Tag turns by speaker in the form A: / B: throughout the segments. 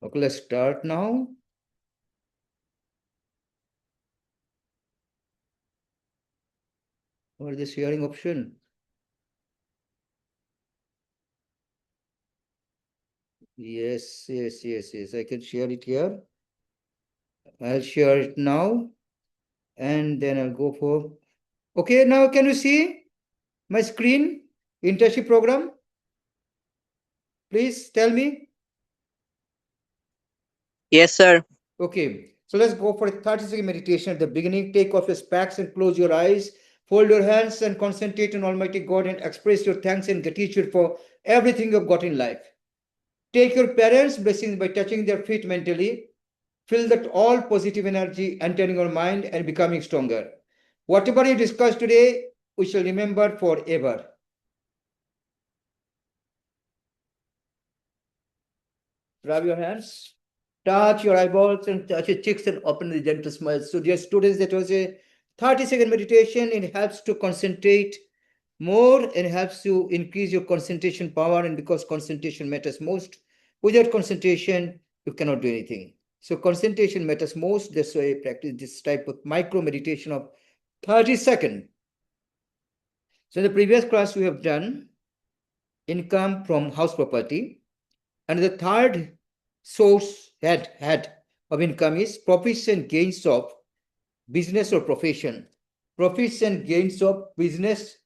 A: Okay, let's start now. What is the sharing option? Yes. I can share it here. I'll share it now. And then I'll go for. Okay, now can you see my screen? Internship program? Please tell me.
B: Yes, sir.
A: Okay, so let's go for a 30-second meditation at the beginning. Take off your specs and close your eyes. Fold your hands and concentrate on Almighty God and express your thanks and gratitude for everything you've got in life. Take your parents' blessings by touching their feet mentally. Feel that all positive energy entering your mind and becoming stronger. Whatever you discussed today, we shall remember forever. Rub your hands, touch your eyeballs and touch your cheeks and open the gentle smile. So, dear students, that was a 30-second meditation. It helps to concentrate more and helps you increase your concentration power. And because concentration matters most, without concentration, you cannot do anything. So, concentration matters most. That's why I practice this type of micro meditation of 30 seconds. So, in the previous class, we have done income from house property. And the third source head of income is profits and gains of business or profession. Profits and gains of business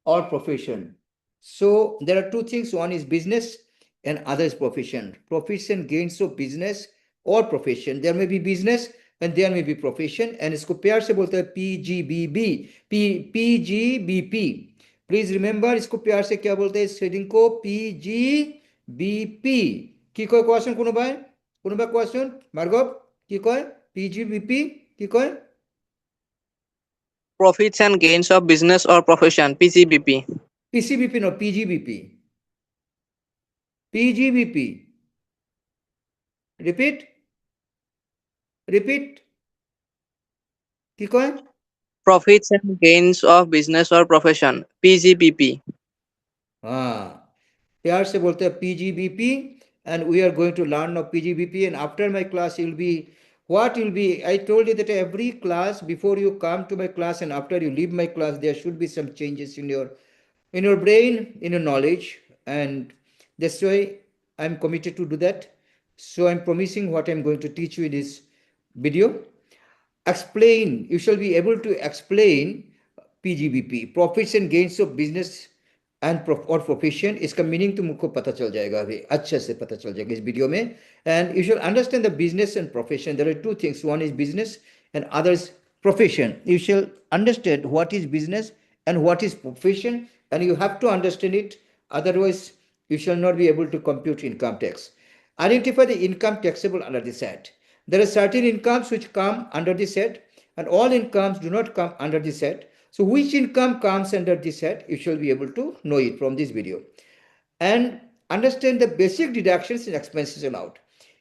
A: or profession. So there are two things. One is business and other is profession. Profits and gains of business or profession. There may be business and there may be profession. And इसको प्यार से बोलते हैं PGBB, PGBP. Please remember इसको प्यार से क्या बोलते हैं इस हेडिंग को PGBP. কি কয় কোয়েশ্চন কোনোবা কোয়েশ্চন ভার্গব কি কয় PGBP কি কয়
B: Profits and gains of business or profession, PGBP.
A: PCBP no PGBP. PGBP. Repeat. কি কয়
B: Profits and gains of business or profession, PGBP.
A: हाँ प्यार से बोलते हैं PGBP. And we are going to learn now PGBP. And after my class, you'll be what you'll be. I told you that every class, before you come to my class and after you leave my class, there should be some changes in your brain, in your knowledge, and that's why I'm committed to do that. So I'm promising what I'm going to teach you in this video. Explain. You shall be able to explain PGBP, profits and gains of business and or profession. इसका meaning तुमको पता चल जाएगा अभी अच्छे से पता चल जाएगा इस वीडियो में. And you should understand the business and profession. There are two things. One is business and other is profession. You shall understand what is business and what is profession, and you have to understand it. Otherwise, you shall not be able to compute income tax. Identify the income taxable under this Act. There are certain incomes which come under this head, and all incomes do not come under this head. So which income comes under this head, you shall be able to know it from this video. And understand the basic deductions and expenses allowed.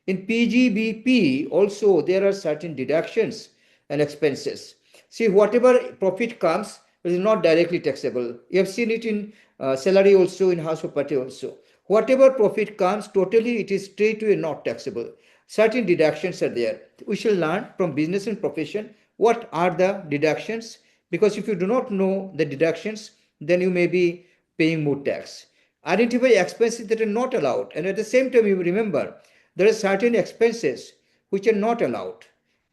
A: In PGBP also there are certain deductions and expenses. See, whatever profit comes, it is not directly taxable. You have seen it in salary also, in house property also. Whatever profit comes, totally it is straight to a not taxable. Certain deductions are there. We shall learn from business and profession what are the deductions, because if you do not know the deductions, then you may be paying more tax. Identify expenses that are not allowed, and at the same time you remember there are certain expenses which are not allowed,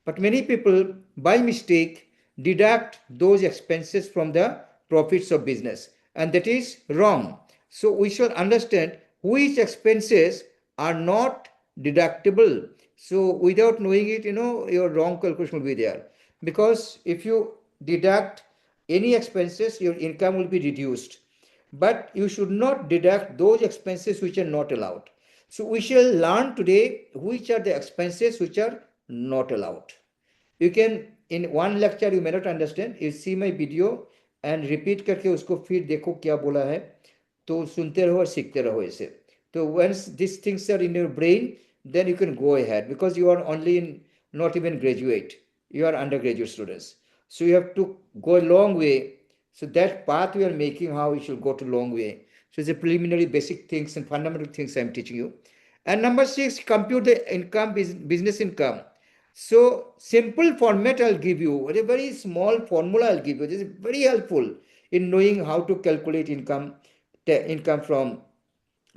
A: but many people by mistake deduct those expenses from the profits of business, and that is wrong. So we should understand which expenses are not deductible. So without knowing it, your wrong calculation will be there, because if you deduct any expenses, your income will be reduced, but you should not deduct those expenses which are not allowed. So we shall learn today which are the expenses which are not allowed. You can, in one lecture you may not understand, you see my video and repeat करके उसको फिर देखो क्या बोला है, तो सुनते रहो और सीखते रहो ऐसे. So once these things are in your brain, then you can go ahead, because you are only in, not even graduate, you are undergraduate students. So you have to go a long way. So that path we are making, how you should go to long way. So it's a preliminary basic things and fundamental things I'm teaching you. And number 6, compute the income, business income. So simple format I'll give you, a very small formula I'll give you. This is very helpful in knowing how to calculate income from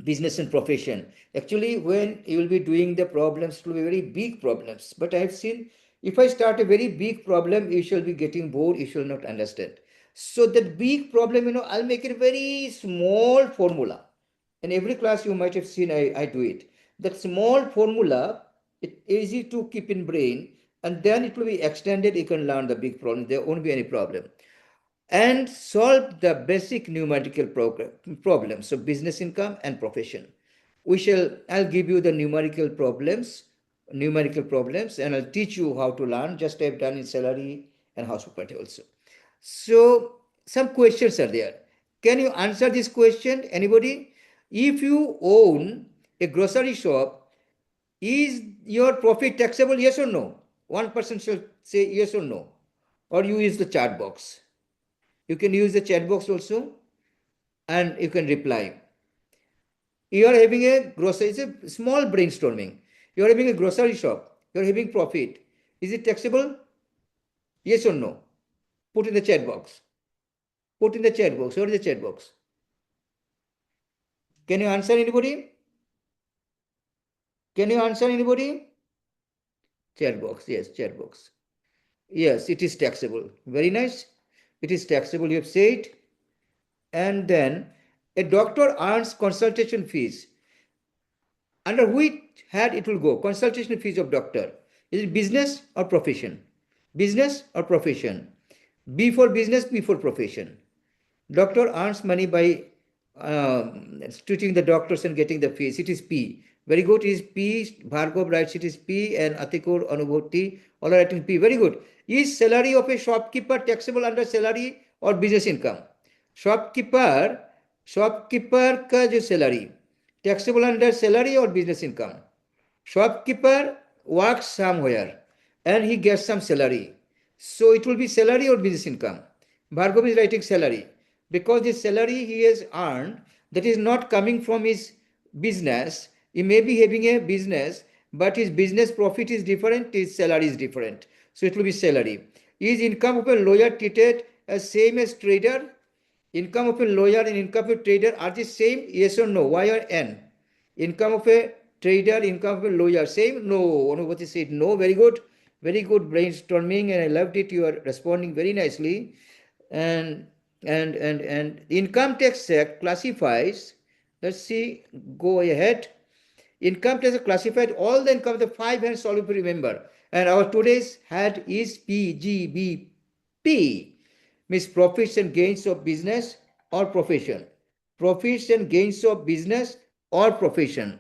A: business and profession. Actually, when you will be doing the problems, it will be very big problems. But I've seen if I start a very big problem, you shall be getting bored, you shall not understand. So that big problem, I'll make it a very small formula. In every class you might have seen I do it. That small formula, it's easy to keep in brain, and then it will be extended. You can learn the big problem. There won't be any problem and solve the basic numerical problems. So business income and profession. I'll give you the numerical problems, and I'll teach you how to learn, just I've done in salary and house property also. So some questions are there. Can you answer this question? Anybody? If you own a grocery shop, is your profit taxable? Yes or no? One person shall say yes or no. Or you use the chat box. You can use the chat box also and you can reply. You are having a grocery, it's a small brainstorming. You are having a grocery shop, you are having profit. Is it taxable? Yes or no? Put in the chat box. Put in the chat box. What is the chat box? Can you answer anybody? Can you answer anybody? Chat box. Yes, chat box. Yes, it is taxable. Very nice. It is taxable, you have said. And then a doctor earns consultation fees. Under which head it will go? Consultation fees of doctor. Is it business or profession? Business or profession? B for business, P for profession. Doctor earns money by treating the doctors and getting the fees. It is P. Very good. It is P. Bhargav writes it is P, and Atikur, Anubhuti, all are writing P. Very good. Is salary of a shopkeeper taxable under salary or business income? Shopkeeper का जो salary taxable under salary or business income? Shopkeeper works somewhere and he gets some salary. So it will be salary or business income. Bhargav is writing salary because the salary he has earned, that is not coming from his business. He may be having a business, but his business profit is different, his salary is different. So it will be salary. Is income of a lawyer treated as same as trader? Income of a lawyer and income of a trader are the same? Yes or no? Y or N? Income of a trader, income of a lawyer, same? No. Anubhuti said no. Very good. Very good brainstorming, and I loved it. You are responding very nicely. And Income Tax Act classifies, let's see, go ahead. Income tax classified all the income of the five hands, all of you remember. And our today's head is PGBP, means profits and gains of business or profession. Profits and gains of business or profession.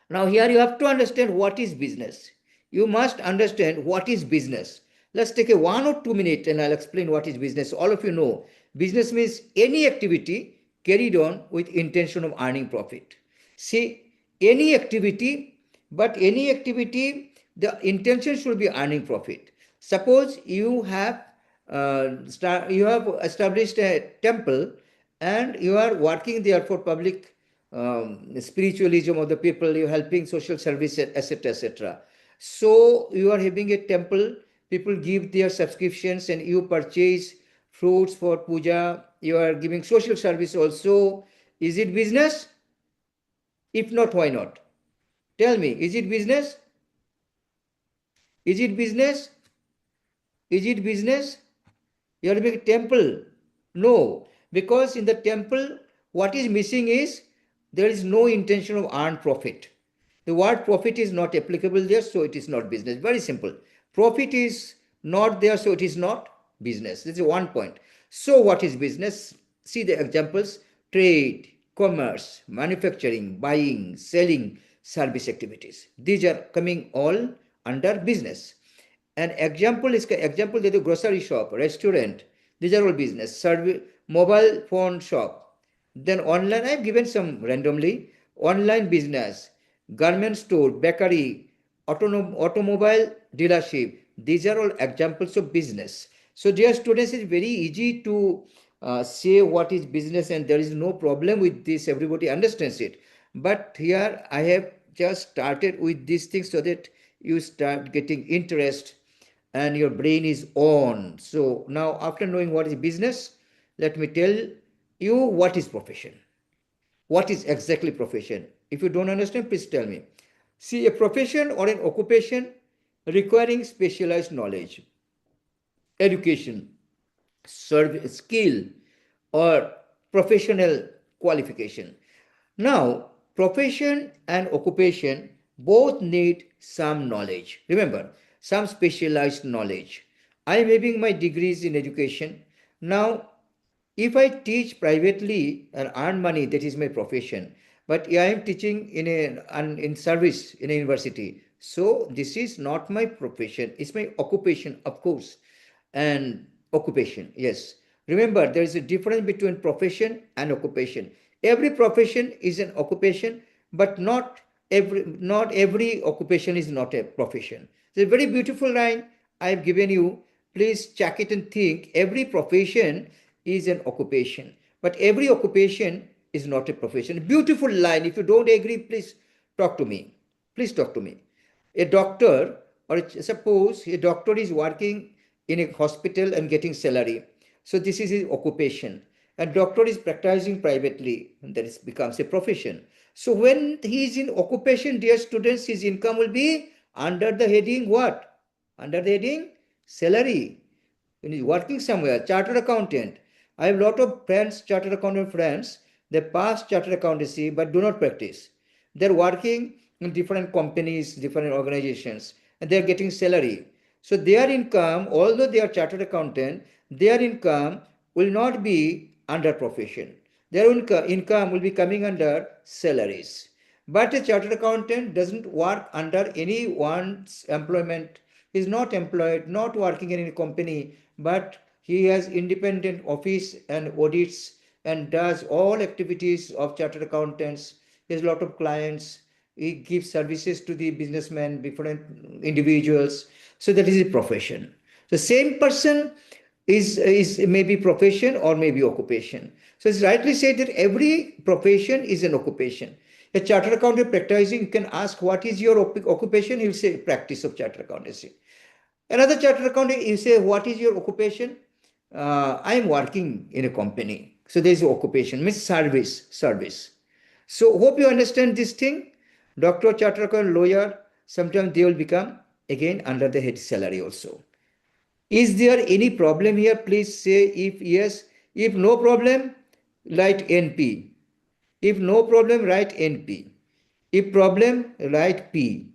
A: Now here you have to understand what is business. You must understand what is business. Let's take a 1 or 2 minutes and I'll explain what is business. All of you know business means any activity carried on with intention of earning profit. See, any activity, but any activity, the intention should be earning profit. Suppose you have established a temple and you are working there for public spiritualism of the people, you're helping social service, etc., etc. So you are having a temple, people give their subscriptions and you purchase fruits for puja, you are giving social service also. Is it business? If not, why not? Tell me, is it business? Is it business? Is it business? You are having a temple. No, because in the temple, what is missing is there is no intention of earned profit. The word profit is not applicable there, so it is not business. Very simple. Profit is not there, so it is not business. This is one point. So what is business? See the examples: trade, commerce, manufacturing, buying, selling, service activities. These are coming all under business. An example is the grocery shop, restaurant. These are all business. Service, mobile phone shop. Then online, I've given some randomly. Online business, garment store, bakery, automobile dealership. These are all examples of business. So dear students, it's very easy to say what is business, and there is no problem with this, everybody understands it. But here I have just started with these things so that you start getting interest and your brain is on. So now, after knowing what is business, let me tell you what is profession. What is exactly profession? If you don't understand, please tell me. See, a profession or an occupation requiring specialized knowledge, education, service, skill, or professional qualification. Now, profession and occupation both need some knowledge. Remember, some specialized knowledge. I am having my degrees in education. Now, if I teach privately and earn money, that is my profession. But I am teaching in service in a university. So this is not my profession. It's my occupation, of course. And occupation, yes. Remember, there is a difference between profession and occupation. Every profession is an occupation, but not every occupation is not a profession. It's a very beautiful line I've given you. Please check it and think. Every profession is an occupation, but every occupation is not a profession. Beautiful line. If you don't agree, please talk to me. Please talk to me. A doctor, or suppose a doctor is working in a hospital and getting salary. So this is his occupation. A doctor is practicing privately, and that becomes a profession. So when he is in occupation, dear students, his income will be under the heading what? Under the heading salary. When he's working somewhere, chartered accountant. I have a lot of friends, chartered accountant friends. They pass chartered accountancy but do not practice. They're working in different companies, different organizations, and they're getting salary. So their income, although they are chartered accountant, their income will not be under profession. Their income will be coming under salaries. But a chartered accountant doesn't work under anyone's employment. He is not employed, not working in any company, but he has independent office and audits and does all activities of chartered accountants. He has a lot of clients. He gives services to the businessmen, different individuals. So that is his profession. The same person is maybe profession or maybe occupation. So it's rightly said that every profession is an occupation. A chartered accountant practicing, you can ask, what is your occupation? He will say, practice of chartered accountancy. Another chartered accountant, you say, what is your occupation? I am working in a company. So there is occupation, means service. So hope you understand this thing. Doctor, chartered accountant, lawyer, sometimes they will become again under the head salary also. Is there any problem here? Please say if yes. If no problem, write NP. If no problem, write NP. If problem, write P.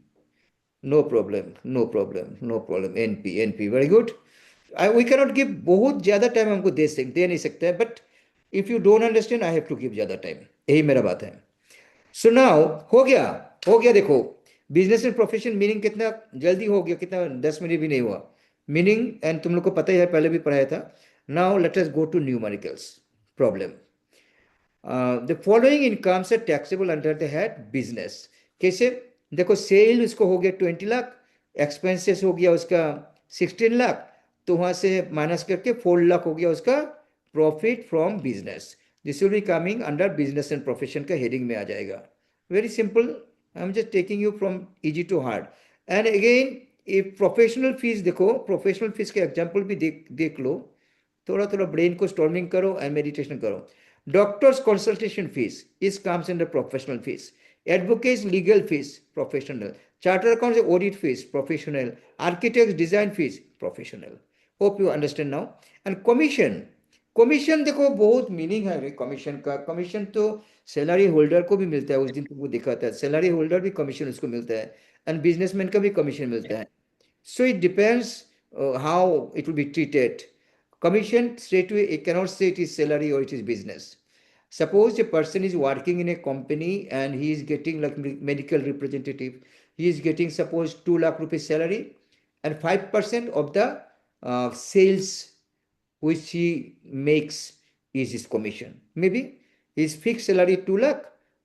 A: No problem, no problem, no problem. NP, NP. Very good. We cannot give बहुत ज़्यादा time हमको दे नहीं सकते हैं, but if you don't understand, I have to give ज़्यादा time. यही मेरा बात है. So now हो गया देखो. बिजनेस एंड प्रोफेशन मीनिंग कितना जल्दी हो गया, कितना 10 मिनट भी नहीं हुआ. मीनिंग एंड तुम लोग को पता ही है, पहले भी पढ़ाया था. Now let us go to numericals problem. The following incomes are taxable under the head business. कैसे? देखो, सेल उसको हो गया 20 लाख, एक्सपेंसेस हो गया उसका 16 लाख, तो वहां से माइनस करके 4 लाख हो गया उसका profit from business. This will be coming under business and profession का हेडिंग में आ जाएगा. Very simple. I am just taking you from easy to hard. And again, if professional fees देखो, प्रोफेशनल फीस के एग्जाम्पल भी देख लो. थोड़ा थोड़ा ब्रेन को स्टॉर्मिंग करो एंड मेडिटेशन करो. Doctors consultation fees is comes under professional fees. Advocates legal fees, professional. Chartered accounts audit fees, professional. Architects design fees, professional. Hope you understand now. And commission. Commission देखो बहुत meaning है commission का. Commission तो salary holder को भी मिलता है. उस दिन तुमको दिखा था, सैलरी होल्डर भी कमीशन उसको मिलता है, एंड बिजनेसमैन का भी कमीशन मिलता है. So it depends how it will be treated. Commission, straight away, it cannot say it is salary or it is business. Suppose a person is working in a company and he is getting like medical representative. He is getting suppose 2 lakh rupees salary, and 5% of the sales which he makes is his commission. Maybe his fixed salary 2 lakh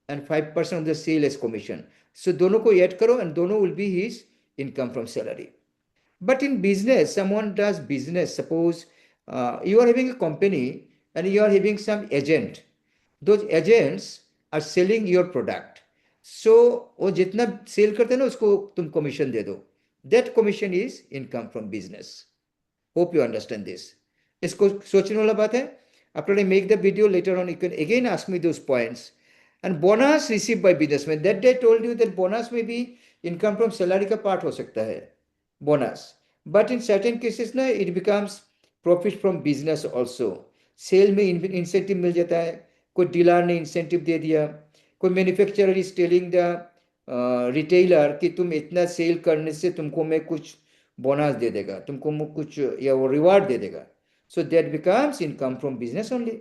A: and 5% of the sale is commission. So दोनों को add करो and दोनों will be his income from salary. But in business, someone does business. Suppose you are having a company and you are having some agent. Those agents are selling your product. So वो जितना cell करते हैं ना उसको तुम commission दे दो. That commission is income from business. Hope you understand this. इसको सोचने वाला बात है. After I make the video later on, you can again ask me those points. And bonus received by businessman. That day I told you that bonus may be income from salary का part हो सकता है. Bonus. But in certain cases ना it becomes profit from business also. Sale में incentive मिल जाता है. कोई डीलर ने इंसेंटिव दे दिया. कोई manufacturer is telling the retailer कि तुम इतना सेल करने से तुमको मैं कुछ बोनस दे देगा, तुमको मैं कुछ या वो रिवार्ड दे देगा. So that becomes income from business only.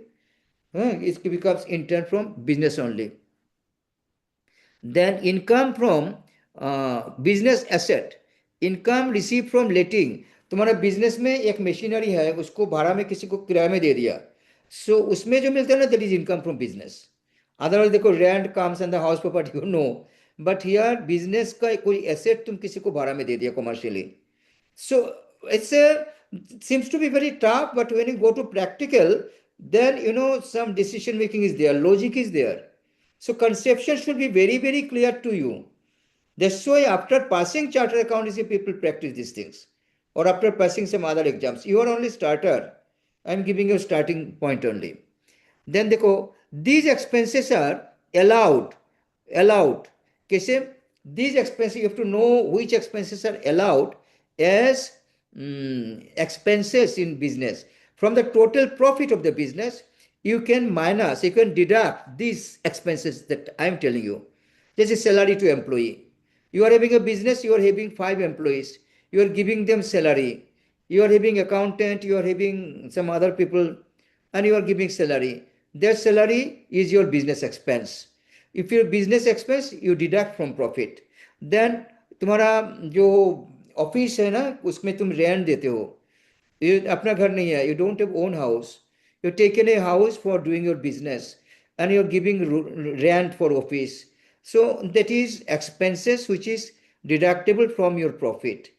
A: It becomes intern from business only. Then income from business asset. Income received from letting. तुम्हारा बिजनेस में एक मशीनरी है, उसको भाड़ा में किसी को किराए में दे दिया. सो उसमें जो मिलता है ना, that is income from business. Otherwise देखो rent comes and the house property, you know. But here business का कोई एसेट तुम किसी को भाड़ा में दे दिया commercially. So it's seems to be very tough, but when you go to practical, then you know some decision making is there, logic is there. So conception should be very, very clear to you. That's why after passing chartered accountancy, people practice these things. Or after passing some other exams. You are only starter. I'm giving you a starting point only. Then देखो, these expenses are allowed. कैसे? These expenses, you have to know which expenses are allowed as expenses in business. From the total profit of the business, you can deduct these expenses that I'm telling you. This is salary to employee. You are having a business, you are having 5 employees, you are giving them salary, you are having accountant, you are having some other people, and you are giving salary. Their salary is your business expense. If your business expense, you deduct from profit. Then तुम्हारा जो office है ना, उसमें तुम rent देते हो. ये अपना घर नहीं है, you don't have own house. You've taken a house for doing your business and you're giving rent for office. So that is expenses which is deductible from your profit.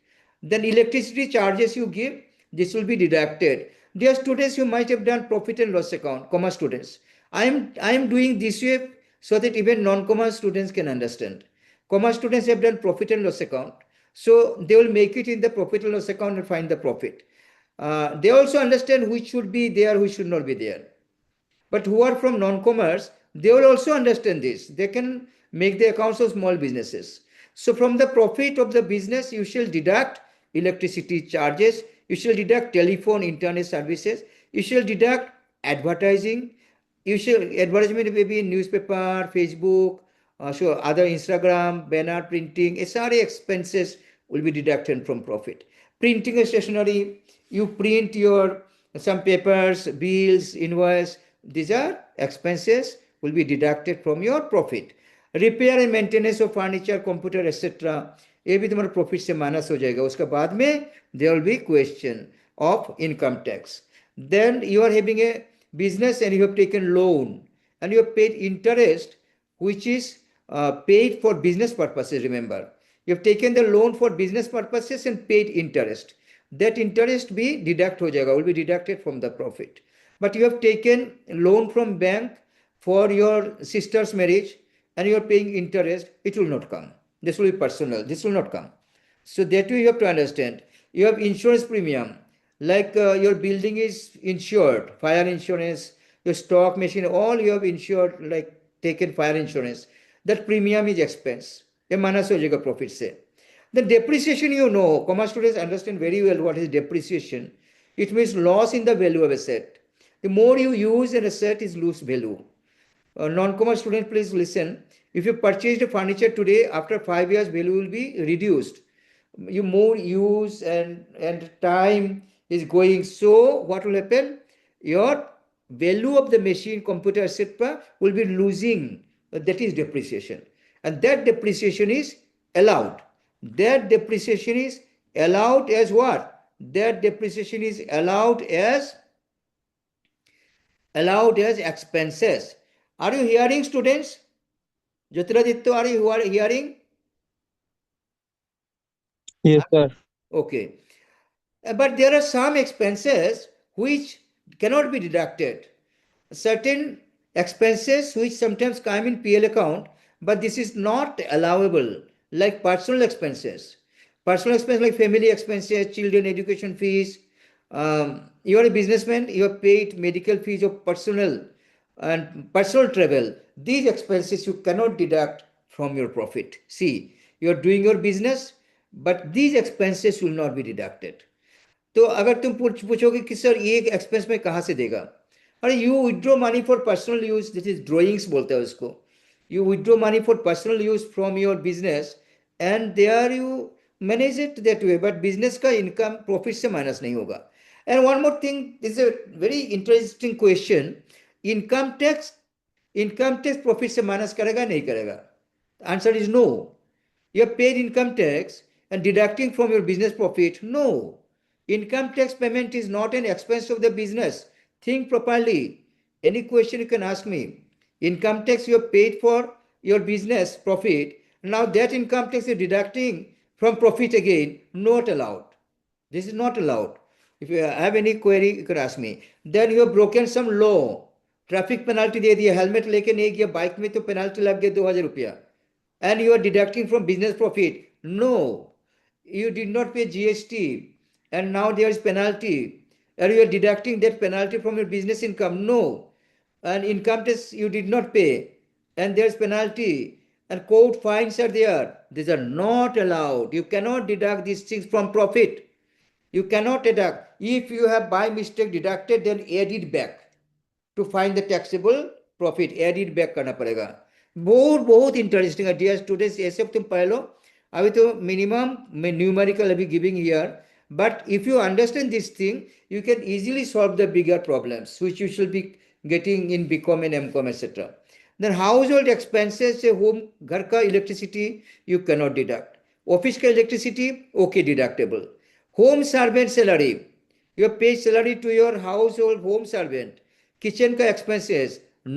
A: Then electricity charges you give, this will be deducted. Dear students, you might have done profit and loss account, commerce students. I am doing this way so that even non-commerce students can understand. Commerce students have done profit and loss account. So they will make it in the profit and loss account and find the profit. They also understand which should be there, which should not be there. But who are from non-commerce, they will also understand this. They can make the accounts of small businesses. So from the profit of the business, you shall deduct electricity charges, you shall deduct telephone, internet services, you shall deduct advertising, you shall advertisement maybe in newspaper, Facebook, so other Instagram, banner printing, SRA expenses will be deducted from profit. Printing a stationery, you print your some papers, bills, invoice, these are expenses will be deducted from your profit. Repair and maintenance of furniture, computer, etc. ये भी तुम्हारा profit से minus हो जाएगा. उसके बाद में there will be question of income tax. Then you are having a business and you have taken loan and you have paid interest which is paid for business purposes. Remember, you have taken the loan for business purposes and paid interest. That interest be deduct हो जाएगा, will be deducted from the profit. But you have taken loan from bank for your sister's marriage and you are paying interest, it will not come. This will be personal, this will not come. So that way you have to understand. You have insurance premium, like your building is insured, fire insurance, your stock machine, all you have insured, like taken fire insurance. That premium is expense. ये minus हो जाएगा profit से. The depreciation, you know, commerce students understand very well what is depreciation. It means loss in the value of asset. The more you use an asset is lose value. Non-commerce student, please listen. If you purchased a furniture today, after 5 years, value will be reduced. You more use and time is going. So what will happen? Your value of the machine, computer, etc. will be losing. That is depreciation. And that depreciation is allowed. That depreciation is allowed as what? That depreciation is allowed as expenses. Are you hearing, students? Jyotiraditya, are you hearing?
B: Yes, sir.
A: Okay. But there are some expenses which cannot be deducted. certain expenses which sometimes come in PL account, but this is not allowable, like personal expenses. Personal expense like family expenses, children education fees. You are a businessman, you have paid medical fees of personal and personal travel. These expenses you cannot deduct from your profit. See, you are doing your business, but these expenses will not be deducted. तो अगर तुम पूछोगे कि sir ये expense में कहाँ से देगा, अरे you withdraw money for personal use, this is drawings बोलते हैं उसको. You withdraw money for personal use from your business and there you manage it that way, but business का इनकम प्रॉफिट से माइनस नहीं होगा. And one more thing is a very interesting question. Income tax, income tax profit से minus करेगा नहीं करेगा? Answer is no. You have paid income tax and deducting from your business profit? No. Income tax payment is not an expense of the business. Think properly. Any question you can ask me. Income tax you have paid for your business profit. Now that income tax is deducting from profit again. Not allowed. This is not allowed. If you have any query, you can ask me. Then you have broken some law. Traffic penalty दे दिया, helmet लेके नहीं गया bike में तो penalty लग गया 2000 रुपया, and you are deducting from business profit. No, you did not pay GST and now there is penalty, and you are deducting that penalty from your business income. No, and income tax you did not pay and there is penalty and court fines are there. These are not allowed. You cannot deduct these things from profit. You cannot deduct. If you have by mistake deducted, then add it back. To find the taxable profit, add it back करना पड़ेगा. बहुत बहुत interesting है dear students, ये सब तुम पढ़ लो. अभी तो मिनिमम मैं न्यूमेरिकल अभी giving here, but if you understand this thing you can easily solve the bigger problems which you should be getting in BCom and MCom etcetera. Then household expenses से home, घर का electricity you cannot deduct. Office का electricity okay deductible. Home servant salary, you have paid salary to your household home servant. Kitchen ka expenses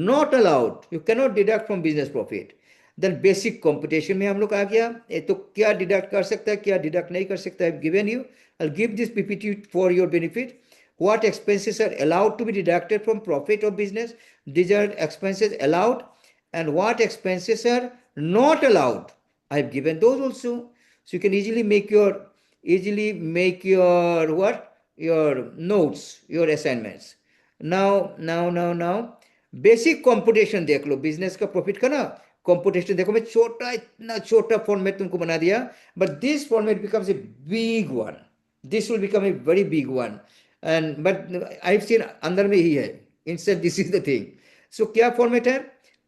A: not allowed. You cannot deduct from business profit. Then basic computation में हम लोग आ गया. ये तो क्या deduct कर सकता है, क्या डिडक्ट नहीं कर सकता है. Given you, I'll give this PPT for your benefit. What expenses are allowed to be deducted from profit of business? These are expenses allowed, and what expenses are not allowed. I've given those also, so you can easily make your what, your notes, your assignments. Now basic computation देख लो business का profit का ना. Computation देखो, मैं छोटा, इतना छोटा format तुमको बना दिया, but this format becomes a big one. This will become a very big one. And but I have seen अंदर में ही है instead. This is the thing. So क्या फॉर्मेट है?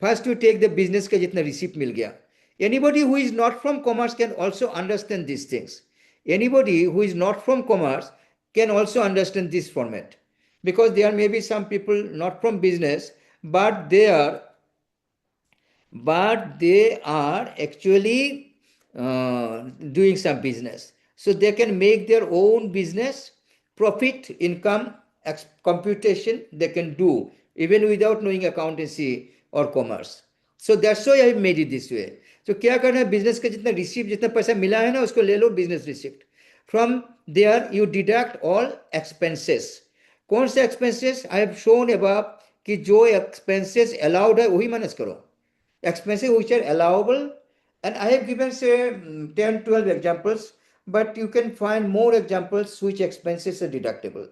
A: First you take the business का जितना receipt मिल गया. Anybody who is not from commerce can also understand this things. Anybody who is not from commerce can also understand this format, because there may be some people not from business, but they are actually doing some business, so they can make their own business profit income computation they can do even without knowing accountancy or commerce. So that's why I made it this way. So क्या करना है, business का जितना receipt, जितना पैसा मिला है ना, उसको ले लो business receipt. From there you deduct all expenses. कौन से expenses? I have shown above कि जो expenses allowed है वही माइनस करो. Expenses which are allowable, and I have given say 10-12 examples, but you can find more examples which expenses are deductible.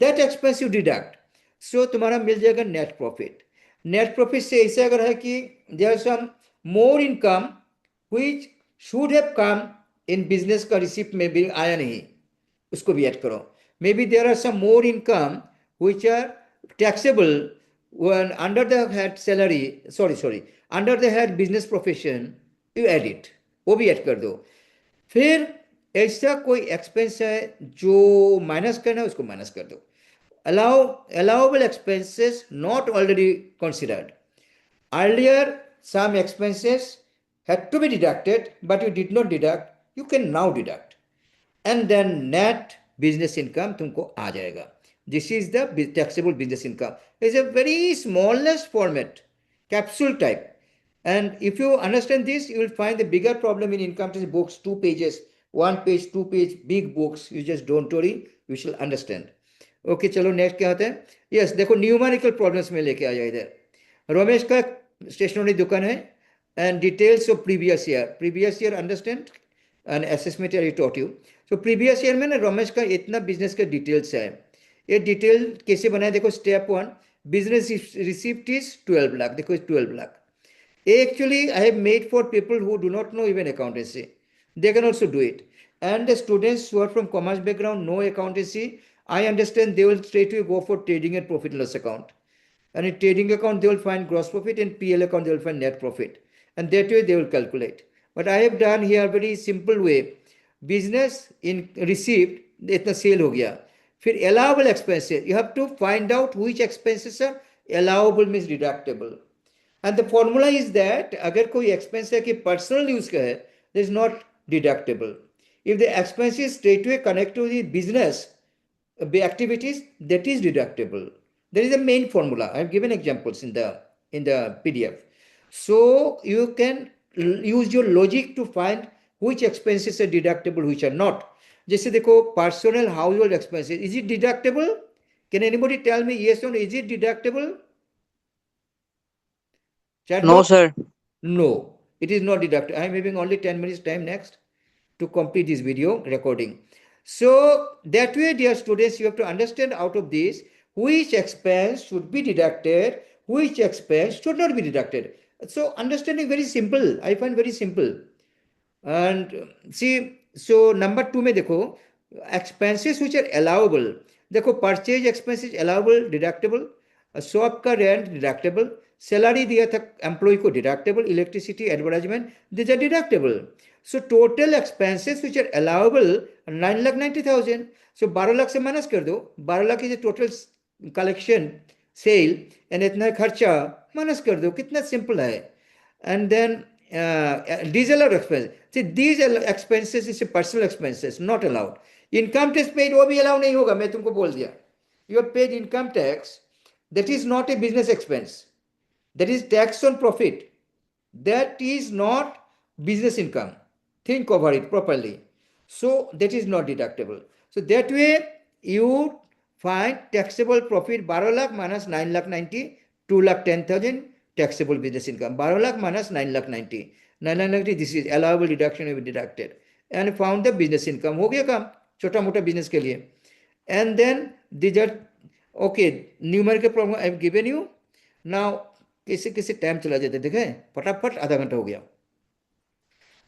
A: That expense you deduct, so तुम्हारा मिल जाएगा net profit. Net profit से ऐसे अगर है कि there is some more income which should have come in business का receipt में भी आया नहीं, उसको भी ऐड करो. Maybe there are some more income which are taxable when under the head salary, sorry under the head business profession, you add it, वो भी ऐड कर दो. फिर ऐसा कोई एक्सपेंस है जो माइनस करना है उसको माइनस कर दो. allowable expenses not already considered. Earlier some expenses had to be deducted, but you did not deduct, you can now deduct, and then net business income तुमको आ जाएगा. This is the taxable business income. It's a very smallest format, capsule type, and if you understand this, you will find the bigger problem in income tax books, 2 pages, 1 page, 2 page, big books. You just don't worry, you shall understand. Okay चलो next क्या होता है? Yes देखो numerical problems में लेके आ जाए इधर। रमेश का स्टेशनरी दुकान है and details of previous year understand and assessment I taught you. तो प्रीवियस ईयर में ना रमेश का इतना बिजनेस का डिटेल्स है। ये डिटेल कैसे बनाए देखो। Step 1 business receipt is 12 lakh. देखो 12 lakh. Actually, I have made for people who do not know even accountancy. They can also do it. And the students who are from commerce background know accountancy. I understand they will straight away go for trading and profit and loss account. And in trading account, they will find gross profit, and PL account, they will find net profit. And that way they will calculate. But I have done here very simple way. Business in receipt, इतना cell हो गया। फिर allowable expenses, you have to find out which expenses are allowable means deductible. And the formula is that अगर कोई expense है कि personal use का है, that is not deductible. If the expense is straightway connected to the business activities, that is deductible. That is the main formula. I have given examples in the PDF. So you can use your logic to find which expenses are deductible, which are not. जैसे देखो personal household expenses, is it deductible? Can anybody tell me yes or no? Is it deductible? Chat
B: No,
A: box?
B: sir.
A: No, it is not deductible. I am having only 10 minutes time next to complete this video recording. So that way, dear students, you have to understand out of this which expense should be deducted, which expense should not be deducted. So understanding very simple. I find very simple. And see, so number 2 में देखो expenses which are allowable. देखो purchase expenses allowable deductible, shop का rent deductible, salary दिया था employ को deductible, electricity advertisement this are deductible. So total expenses which are allowable 9,90,000. सो 12 लाख से माइनस कर दो. 12 lakh is total collection sale and इतना खर्चा माइनस कर दो. कितना सिंपल है. And then these are expenses. See, these are expenses is personal expenses not allowed. Income tax paid वो भी अलाउ नहीं होगा. मैं तुमको बोल दिया. You have paid income tax. That is not a business expense. That is tax on profit. That is not business income. Think over it properly. So that is not deductible. So that way you find taxable profit 12 lakh minus 9 lakh 90, 2 lakh 10,000 taxable business income. 12 lakh minus 9 lakh 90. 9 lakh 90, this is allowable deduction will be deducted. And found the business income. हो गया काम छोटा मोटा business के लिए. And then these are okay numerical problem I have given you. Now कैसे कैसे time चला जाता है देखें फटाफट आधा घंटा हो गया.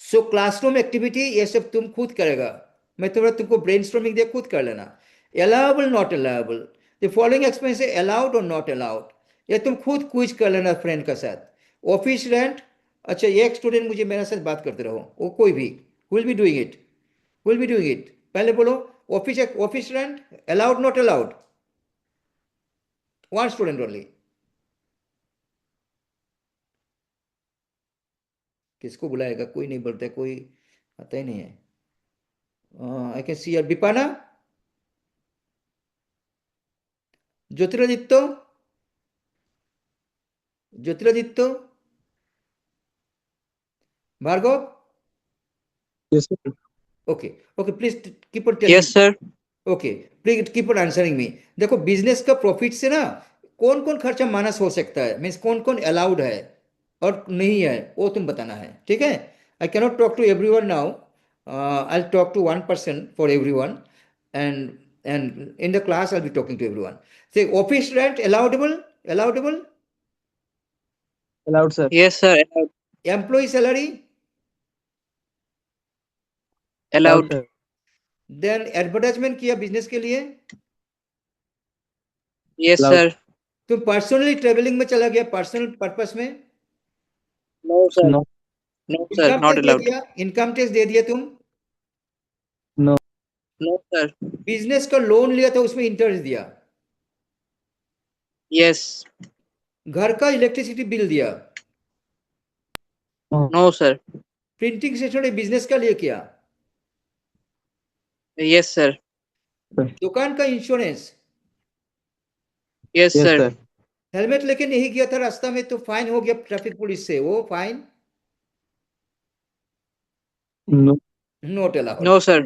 A: सो क्लासरूम एक्टिविटी ये सब तुम खुद करेगा. मैं थोड़ा तुमको ब्रेन स्टॉर्मिंग दे खुद कर लेना. Allowable not allowable, the following expense है अलाउड और नॉट अलाउड. ये तुम खुद क्विज कर लेना फ्रेंड के साथ. ऑफिस रेंट, अच्छा एक स्टूडेंट मुझे मेरे साथ बात करते रहो, वो कोई भी will be doing it, will be doing it. पहले बोलो office rent allowed not allowed. One student only. किसको बुलाएगा? कोई नहीं बोलता, कोई आता ही नहीं है. I can see Vipana, Jyotiraditya, Jyotiraditya, Bhargav.
C: Yes, sir.
A: Okay, please keep on telling
B: Yes,
A: me.
B: sir.
A: Okay please keep on answering me. देखो बिजनेस का प्रॉफिट से ना कौन कौन खर्चा माइनस हो सकता है, मीन्स कौन कौन अलाउड है और नहीं है, वो तुम बताना है. ठीक है. I cannot talk to everyone now. I talk to one person for everyone. And in the class I be talking to everyone. Say office rent allowable, allowable.
C: Allowed, sir.
B: Yes, sir. Allowed.
A: Employee salary,
C: Allowed,
B: Allowed.
C: sir.
A: Then advertisement किया business के लिए.
B: Yes,
C: Allowed.
B: sir.
A: तुम personally travelling में चला गया personal purpose में.
B: No, sir.
C: No,
B: No, sir.
A: Income
B: Not
A: tax they
B: allowed.
A: दिया, income tax दे दिया तुम.
C: no,
B: No, sir.
A: बिजनेस का लोन लिया था उसमें इंटरेस्ट दिया.
B: Yes.
A: घर का इलेक्ट्रिसिटी बिल दिया.
C: no,
B: No, sir.
A: Printing stationery business का लिए किया.
B: Yes, sir.
A: दुकान का insurance.
B: Yes,
C: yes,
B: sir.
C: sir.
A: Helmet लेके नहीं गया था रास्ता में तो फाइन हो गया ट्रैफिक पुलिस से, वो fine.
C: No,
A: Not allowed.
B: No, sir.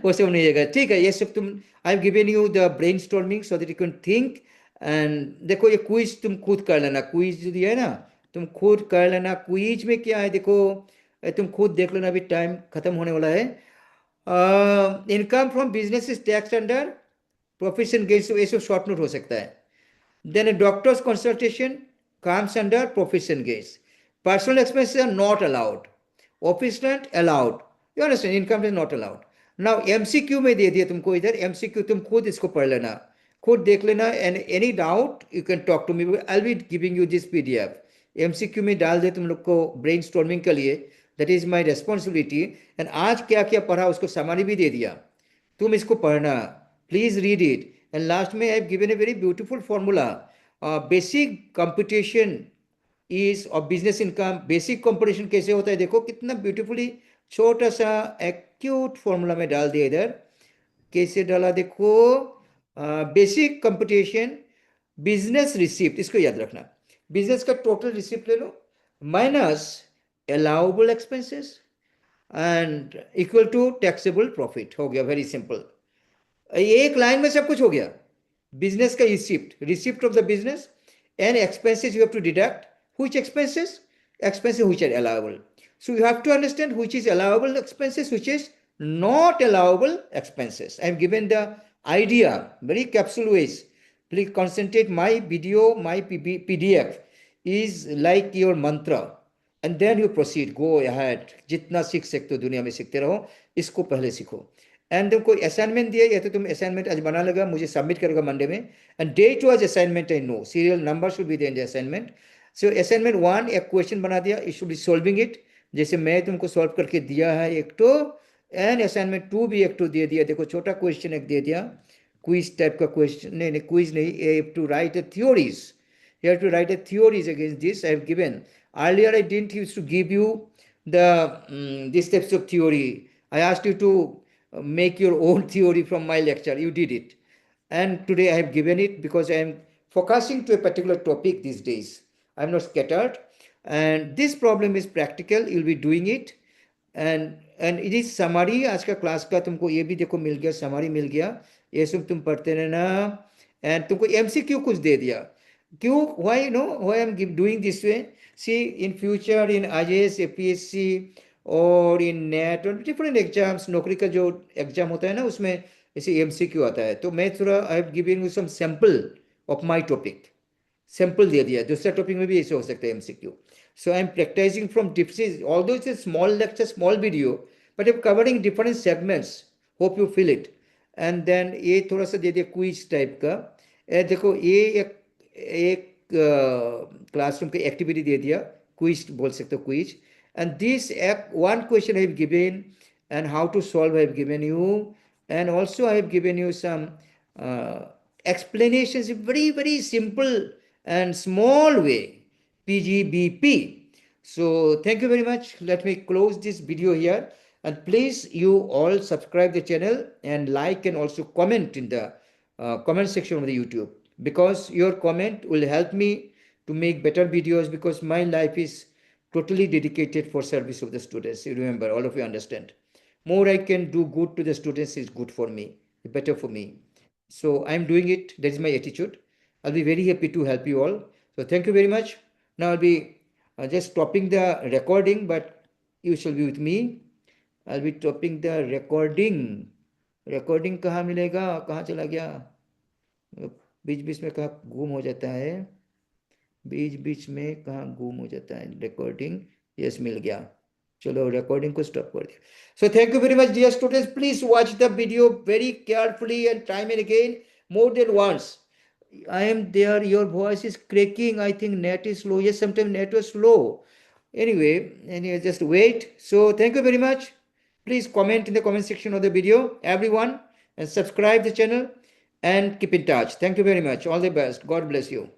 A: वो सब नहीं होगा, ठीक है, ये सब तुम, आई have given you the brain storming so that you can think. And देखो ये क्विज तुम खुद कर लेना, क्विज जो दिया है ना तुम खुद कर लेना। क्विज में क्या है देखो, तुम खुद देख लेना, अभी टाइम खत्म होने वाला है। Income from business is tax under profession gains, ये सब शॉर्ट नोट हो सकता है। Then a doctor's consultation comes under profession gains. Personal expenses are not allowed. Office rent allowed. You understand? Income is not allowed. Now MCQ में दे दिया तुमको इधर, MCQ तुम खुद इसको पढ़ लेना, खुद देख लेना, and any doubt you can talk to me. I'll be giving you this PDF. MCQ में डाल दे तुम लोग को brainstorming के लिए. That is my responsibility. And आज क्या क्या पढ़ा उसको summary भी दे दिया, तुम इसको पढ़ना, please read it. And last में I have given a very beautiful formula, basic computation is of business income. Basic computation कैसे होता है देखो, कितना ब्यूटीफुली छोटा सा एक्यूट फॉर्मूला में डाल दिया इधर, कैसे डाला देखो, बेसिक कंपटीशन बिजनेस रिसिप्ट, इसको याद रखना, बिजनेस का टोटल रिसिप्ट ले लो minus allowable expenses and equal to taxable profit, हो गया, वेरी सिंपल। एक लाइन में सब कुछ हो गया। बिजनेस का receipt, receipt of the business and expenses you have to deduct, which expenses, expenses which are allowable, so you have to understand which is allowable expenses, which is not allowable expenses. I have given the idea very capsule ways. Please concentrate, my video, my PDF is like your mantra, and then you proceed, go ahead, जितना सीख सकते हो दुनिया में सीखते रहो, इसको पहले सीखो। एंड तुमको असाइनमेंट दिया, या तो तुम असाइनमेंट आज बना लगा, मुझे सबमिट करेगा मंडे में, and date was assignment, I know serial number should be there in the assignment. So assignment 1 एक क्वेश्चन बना दिया, it should be solving it, जैसे मैं तुमको सॉल्व करके दिया है एक तो, एंड असाइनमेंट 2 भी एक तो दे दिया, देखो छोटा क्वेश्चन एक दे दिया, क्विज टाइप का क्वेश्चन, नहीं क्विज नहीं, you have to write a theories, you have to write a theories against this I have given. Earlier I didn't used to give you the these types of theory, I asked you to make your own theory from my lecture, you did it, and today I have given it because I am focusing to a particular topic these days, I am not scattered, and this problem is practical, you'll be doing it, and it is summary। आज का class का तुमको ये भी देखो मिल गया, summary मिल गया, ये सब तुम पढ़ते रहना, and तुमको MCQ कुछ दे दिया, क्यों, why, why I'm doing this way, see in future in IAS, APSC और in NET और different exams, नौकरी का जो एग्जाम होता है ना उसमें ऐसे MCQ आता है, तो मैं थोड़ा I have given you some sample of my topic, sample दे दिया, दूसरा टॉपिक में भी ऐसे हो सकता है MCQ। So I am practicing from different, although it's a small lecture, small video, but I'm covering different segments, hope you feel it। and then ये थोड़ा सा दे दिया क्विज टाइप का, देखो ये एक क्लासरूम की एक्टिविटी दे दिया, क्विज बोल सकते हो, quiz, and this one question I have given and how to solve I have given you, and also I have given you some explanations in very simple and small way, PGBP. So thank you very much, let me close this video here, and please you all subscribe the channel and like and also comment in the comment section of the YouTube, because your comment will help me to make better videos, because my life is totally dedicated for service of the students, you remember, all of you understand, more I can do good to the students is good for me, better for me, so I'm doing it, that is my attitude, I'll be very happy to help you all, so thank you very much। Now I'll be just stopping the recording, but you shall be with me, I'll be stopping the recording कहाँ मिलेगा, कहाँ चला गया, बीच बीच में कहाँ गुम हो जाता है, बीच बीच में कहाँ गुम हो जाता है रिकॉर्डिंग, यस मिल गया, चलो रिकॉर्डिंग को स्टॉप कर दिया। So thank you very much dear students, please watch the video very carefully and time and again, more than once। I am there, your voice is cracking, I think net is slow, yes sometimes net was slow, anyway just wait। so thank you very much, please comment in the comment section of the video everyone, and subscribe the channel and keep in touch, thank you very much, all the best, God bless you।